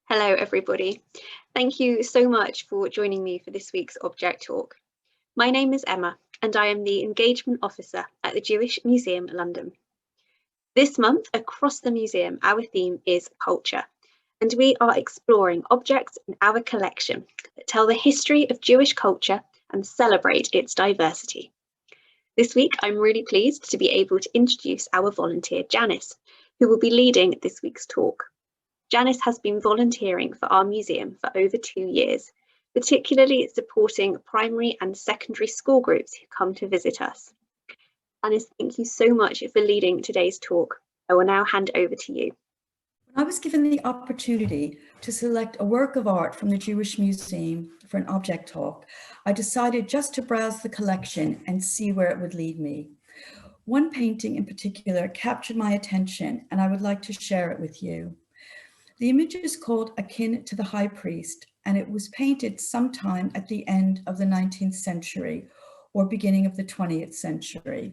Hello, everybody. Thank you so much for joining me for this week's Object Talk. My name is Emma, and I am the Engagement Officer at the Jewish Museum London. This month, across the museum, our theme is culture, and we are exploring objects in our collection that tell the history of Jewish culture and celebrate its diversity. This week, I'm really pleased to be able to introduce our volunteer, Janis, who will be leading this week's talk. Janis has been volunteering for our museum for over 2 years, particularly supporting primary and secondary school groups who come to visit us. Janis, thank you so much for leading today's talk. I will now hand over to you. I was given the opportunity to select a work of art from the Jewish Museum for an object talk. I decided just to browse the collection and see where it would lead me. One painting in particular captured my attention, and I would like to share it with you. The image is called Akin to the High Priest, and it was painted sometime at the end of the 19th century or beginning of the 20th century.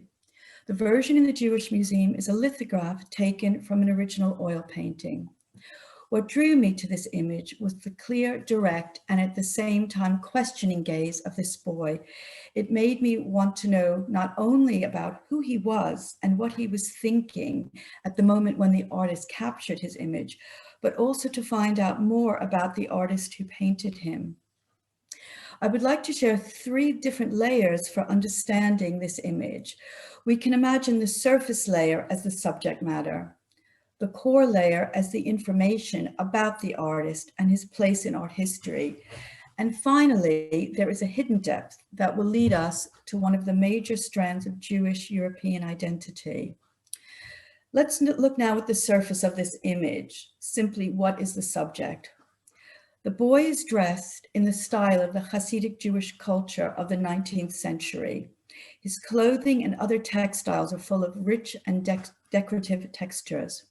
The version in the Jewish Museum is a lithograph taken from an original oil painting. What drew me to this image was the clear, direct, and at the same time questioning gaze of this boy. It made me want to know not only about who he was and what he was thinking at the moment when the artist captured his image, but also to find out more about the artist who painted him. I would like to share 3 different layers for understanding this image. We can imagine the surface layer as the subject matter, the core layer as the information about the artist and his place in art history. And finally, there is a hidden depth that will lead us to one of the major strands of Jewish European identity. Let's look now at the surface of this image. Simply, what is the subject? The boy is dressed in the style of the Hasidic Jewish culture of the 19th century. His clothing and other textiles are full of rich and decorative textures.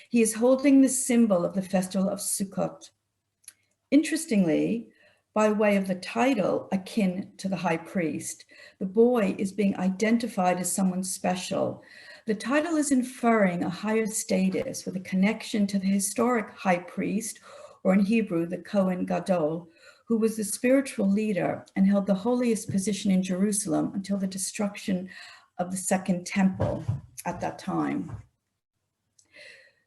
He is holding the symbol of the festival of Sukkot. Interestingly, by way of the title, Akin to the High Priest, the boy is being identified as someone special. The title is inferring a higher status with a connection to the historic high priest, or in Hebrew, the Kohen Gadol, who was the spiritual leader and held the holiest position in Jerusalem until the destruction of the Second Temple at that time.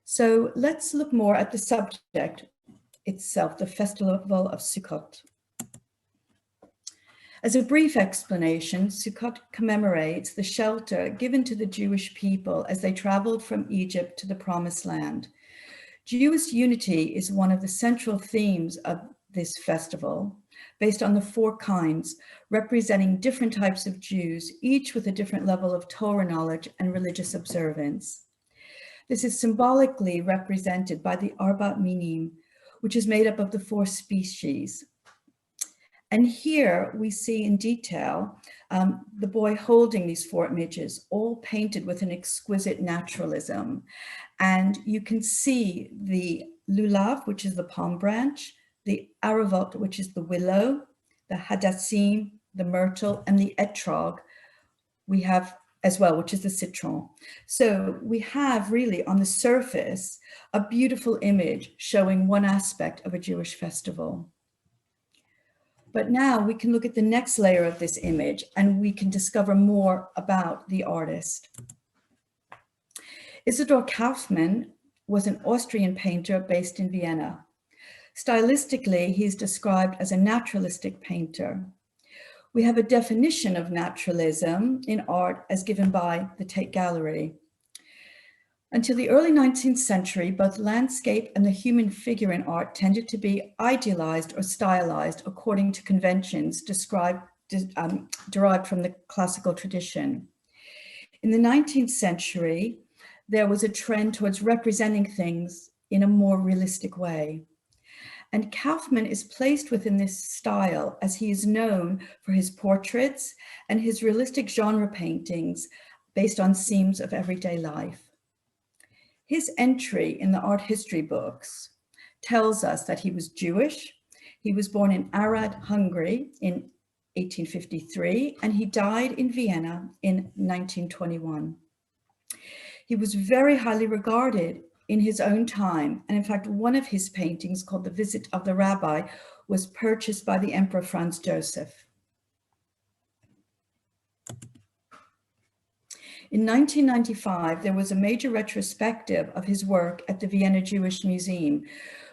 So let's look more at the subject itself, the festival of Sukkot. As a brief explanation, Sukkot commemorates the shelter given to the Jewish people as they traveled from Egypt to the Promised Land. Jewish unity is one of the central themes of this festival, based on the 4 kinds, representing different types of Jews, each with a different level of Torah knowledge and religious observance. This is symbolically represented by the Arba Minim, which is made up of the 4 species. And here we see in detail the boy holding these 4 images, all painted with an exquisite naturalism. And you can see the lulav, which is the palm branch, the aravot, which is the willow, the hadassim, the myrtle, and the etrog we have as well, which is the citron. So we have really on the surface a beautiful image showing one aspect of a Jewish festival. But now we can look at the next layer of this image and we can discover more about the artist. Isidor Kaufmann was an Austrian painter based in Vienna. Stylistically, he's described as a naturalistic painter. We have a definition of naturalism in art as given by the Tate Gallery. Until the early 19th century, both landscape and the human figure in art tended to be idealized or stylized according to conventions derived from the classical tradition. In the 19th century, there was a trend towards representing things in a more realistic way. And Kaufmann is placed within this style as he is known for his portraits and his realistic genre paintings based on scenes of everyday life. His entry in the art history books tells us that he was Jewish. He was born in Arad, Hungary in 1853, and he died in Vienna in 1921. He was very highly regarded in his own time. And in fact, one of his paintings, called The Visit of the Rabbi, was purchased by the Emperor Franz Joseph. In 1995, there was a major retrospective of his work at the Vienna Jewish Museum,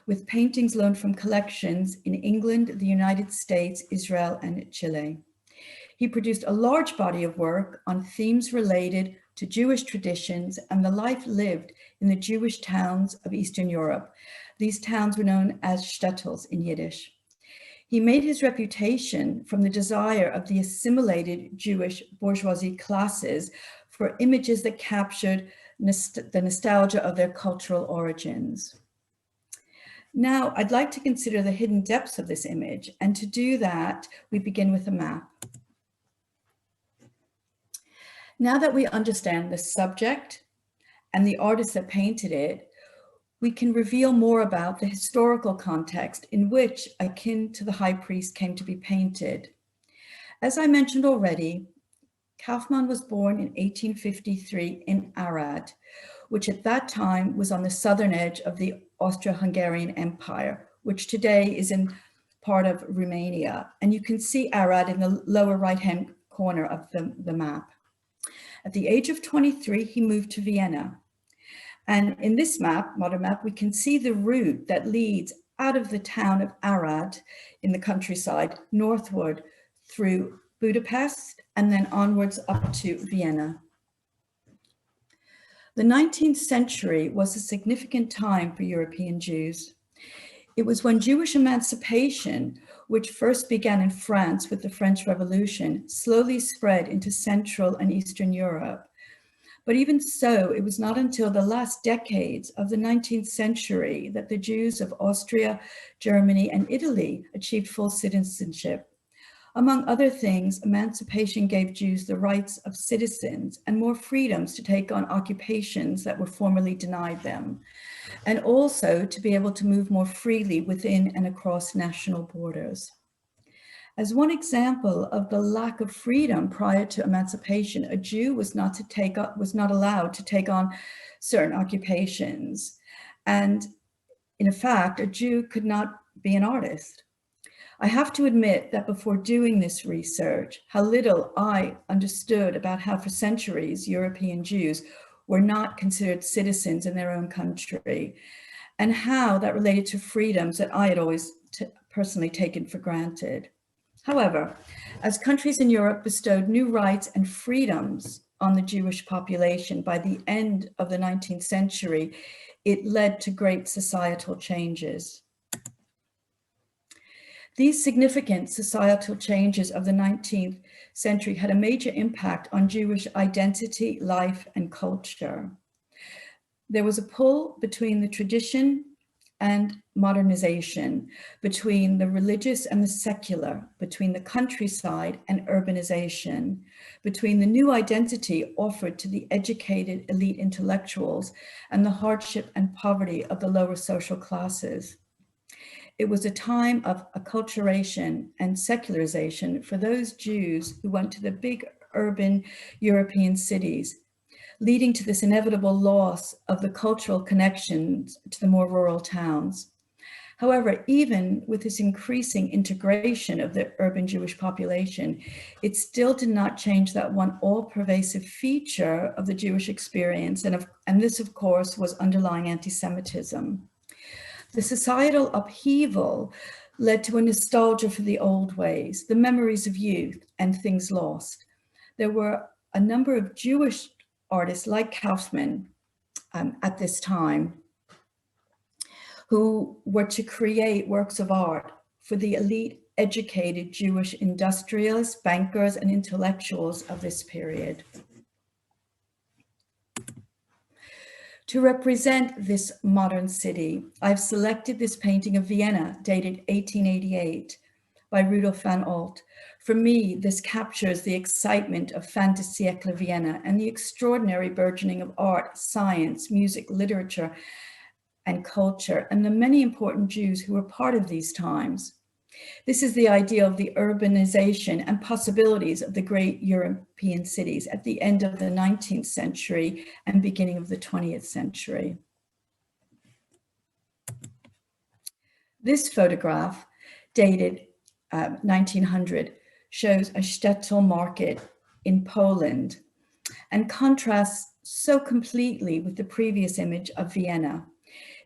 with paintings loaned from collections in England, the United States, Israel, and Chile. He produced a large body of work on themes related to Jewish traditions and the life lived in the Jewish towns of Eastern Europe. These towns were known as shtetls in Yiddish. He made his reputation from the desire of the assimilated Jewish bourgeoisie classes for images that captured the nostalgia of their cultural origins. Now, I'd like to consider the hidden depths of this image, and to do that, we begin with a map. Now that we understand the subject and the artist that painted it, we can reveal more about the historical context in which Akin to the High Priest came to be painted. As I mentioned already, Kaufmann was born in 1853 in Arad, which at that time was on the southern edge of the Austro-Hungarian Empire, which today is in part of Romania. And you can see Arad in the lower right-hand corner of the map. At the age of 23, he moved to Vienna. And in this map, modern map, we can see the route that leads out of the town of Arad in the countryside, northward through Budapest, and then onwards up to Vienna. The 19th century was a significant time for European Jews. It was when Jewish emancipation, which first began in France with the French Revolution, slowly spread into Central and Eastern Europe. But even so, it was not until the last decades of the 19th century that the Jews of Austria, Germany, and Italy achieved full citizenship. Among other things, emancipation gave Jews the rights of citizens and more freedoms to take on occupations that were formerly denied them, and also to be able to move more freely within and across national borders. As one example of the lack of freedom prior to emancipation, a Jew was not allowed to take on certain occupations. And in fact, a Jew could not be an artist. I have to admit that before doing this research, how little I understood about how for centuries European Jews were not considered citizens in their own country, and how that related to freedoms that I had always personally taken for granted. However, as countries in Europe bestowed new rights and freedoms on the Jewish population by the end of the 19th century, it led to great societal changes. These significant societal changes of the 19th century had a major impact on Jewish identity, life, and culture. There was a pull between the tradition and modernization, between the religious and the secular, between the countryside and urbanization, between the new identity offered to the educated elite intellectuals and the hardship and poverty of the lower social classes. It was a time of acculturation and secularization for those Jews who went to the big urban European cities, leading to this inevitable loss of the cultural connections to the more rural towns. However, even with this increasing integration of the urban Jewish population, it still did not change that one all-pervasive feature of the Jewish experience, and this, of course, was underlying anti-Semitism. The societal upheaval led to a nostalgia for the old ways, the memories of youth and things lost. There were a number of Jewish artists like Kaufmann at this time who were to create works of art for the elite, educated Jewish industrialists, bankers, and intellectuals of this period. To represent this modern city, I've selected this painting of Vienna, dated 1888, by Rudolf van Alt. For me, this captures the excitement of fin de siècle Vienna and the extraordinary burgeoning of art, science, music, literature, and culture, and the many important Jews who were part of these times. This is the idea of the urbanization and possibilities of the great European cities at the end of the 19th century and beginning of the 20th century. This photograph, dated 1900, shows a shtetl market in Poland and contrasts so completely with the previous image of Vienna.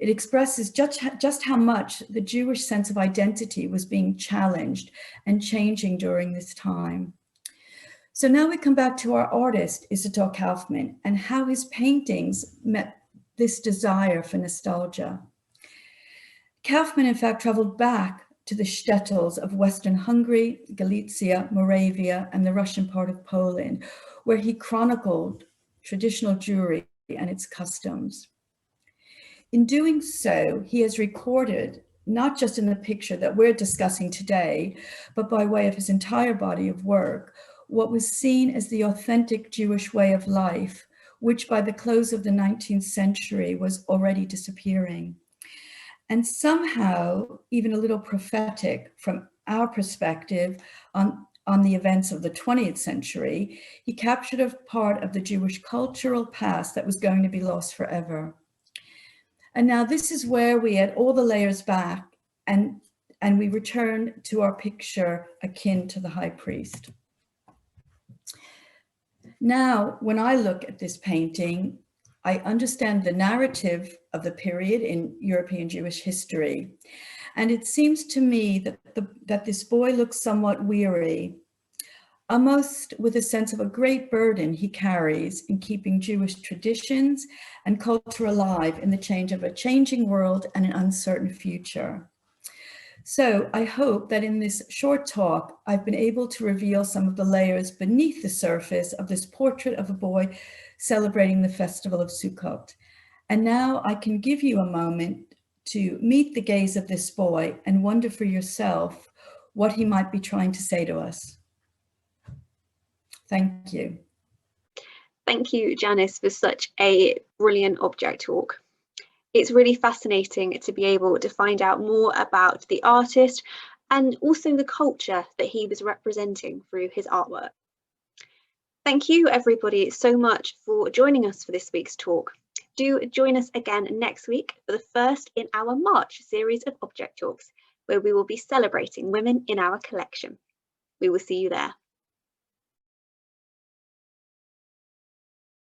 It expresses just how much the Jewish sense of identity was being challenged and changing during this time. So now we come back to our artist, Isidor Kaufmann, and how his paintings met this desire for nostalgia. Kaufmann, in fact, traveled back to the shtetls of Western Hungary, Galicia, Moravia, and the Russian part of Poland, where he chronicled traditional Jewry and its customs. In doing so, he has recorded, not just in the picture that we're discussing today, but by way of his entire body of work, what was seen as the authentic Jewish way of life, which by the close of the 19th century was already disappearing. And somehow, even a little prophetic from our perspective on the events of the 20th century, he captured a part of the Jewish cultural past that was going to be lost forever. And now this is where we add all the layers back and we return to our picture akin to the high priest. Now, when I look at this painting, I understand the narrative of the period in European Jewish history. And it seems to me that this boy looks somewhat weary, almost with a sense of a great burden he carries in keeping Jewish traditions and culture alive in the change of a changing world and an uncertain future. So I hope that in this short talk, I've been able to reveal some of the layers beneath the surface of this portrait of a boy celebrating the festival of Sukkot. And now I can give you a moment to meet the gaze of this boy and wonder for yourself what he might be trying to say to us. Thank you. Thank you, Janis, for such a brilliant object talk. It's really fascinating to be able to find out more about the artist and also the culture that he was representing through his artwork. Thank you, everybody, so much for joining us for this week's talk. Do join us again next week for the first in our March series of object talks, where we will be celebrating women in our collection. We will see you there.